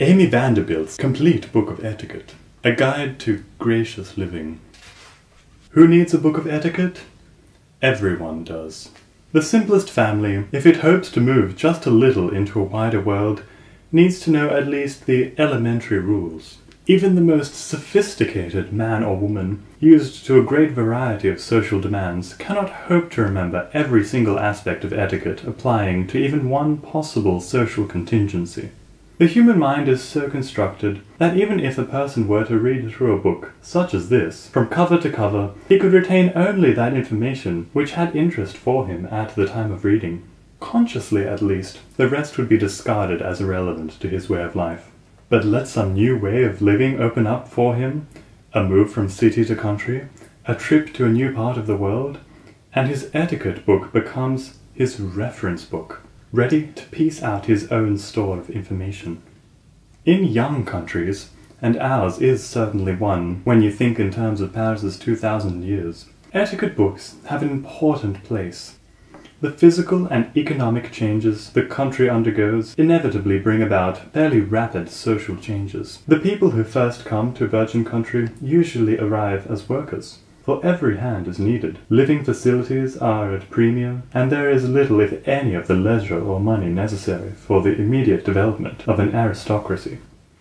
Amy Vanderbilt's Complete Book of Etiquette, a guide to gracious living. Who needs a book of etiquette? Everyone does. The simplest family, if it hopes to move just a little into a wider world, needs to know at least the elementary rules. Even the most sophisticated man or woman, used to a great variety of social demands, cannot hope to remember every single aspect of etiquette applying to even one possible social contingency. The human mind is so constructed that even if a person were to read through a book, such as this, from cover to cover, he could retain only that information which had interest for him at the time of reading. Consciously, at least, the rest would be discarded as irrelevant to his way of life. But let some new way of living open up for him, a move from city to country, a trip to a new part of the world, and his etiquette book becomes his reference book, ready to piece out his own store of information. In young countries, and ours is certainly one when you think in terms of Paris's 2,000 years, etiquette books have an important place. The physical and economic changes the country undergoes inevitably bring about fairly rapid social changes. The people who first come to virgin country usually arrive as workers, for every hand is needed. Living facilities are at premium, and there is little if any of the leisure or money necessary for the immediate development of an aristocracy.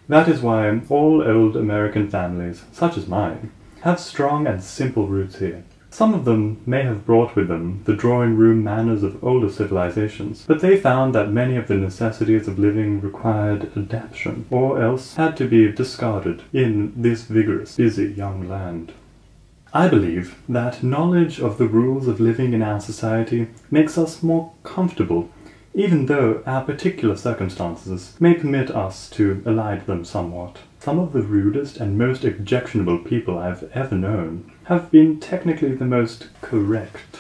That is why all old American families, such as mine, have strong and simple roots here. Some of them may have brought with them the drawing-room manners of older civilizations, but they found that many of the necessities of living required adaptation, or else had to be discarded in this vigorous, busy young land. I believe that knowledge of the rules of living in our society makes us more comfortable, even though our particular circumstances may permit us to elide them somewhat. Some of the rudest and most objectionable people I've ever known have been technically the most correct.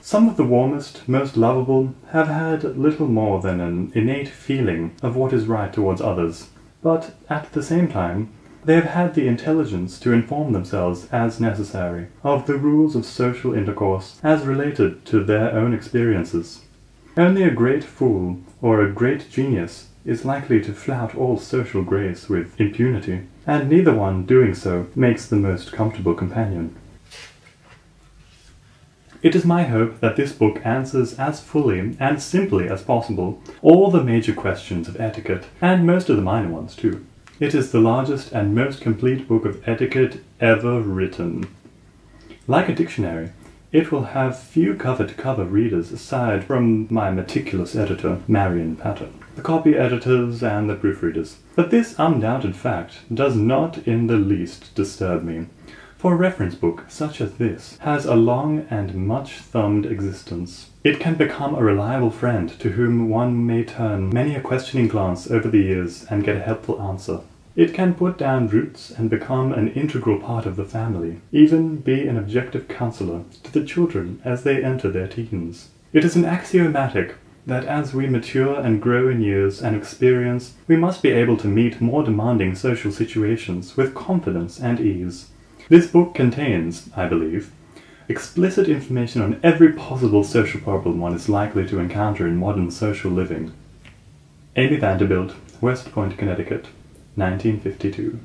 Some of the warmest, most lovable have had little more than an innate feeling of what is right towards others, but at the same time, they have had the intelligence to inform themselves as necessary of the rules of social intercourse as related to their own experiences. Only a great fool or a great genius is likely to flout all social grace with impunity, and neither one doing so makes the most comfortable companion. It is my hope that this book answers as fully and simply as possible all the major questions of etiquette, and most of the minor ones too. It is the largest and most complete book of etiquette ever written. Like a dictionary, it will have few cover-to-cover readers aside from my meticulous editor, Marion Pattern, the copy editors and the proofreaders. But this undoubted fact does not in the least disturb me, for a reference book such as this has a long and much-thumbed existence. It can become a reliable friend to whom one may turn many a questioning glance over the years and get a helpful answer. It can put down roots and become an integral part of the family, even be an objective counselor to the children as they enter their teens. It is an axiomatic that as we mature and grow in years and experience, we must be able to meet more demanding social situations with confidence and ease. This book contains, I believe, explicit information on every possible social problem one is likely to encounter in modern social living. Amy Vanderbilt, West Point, Connecticut, 1952.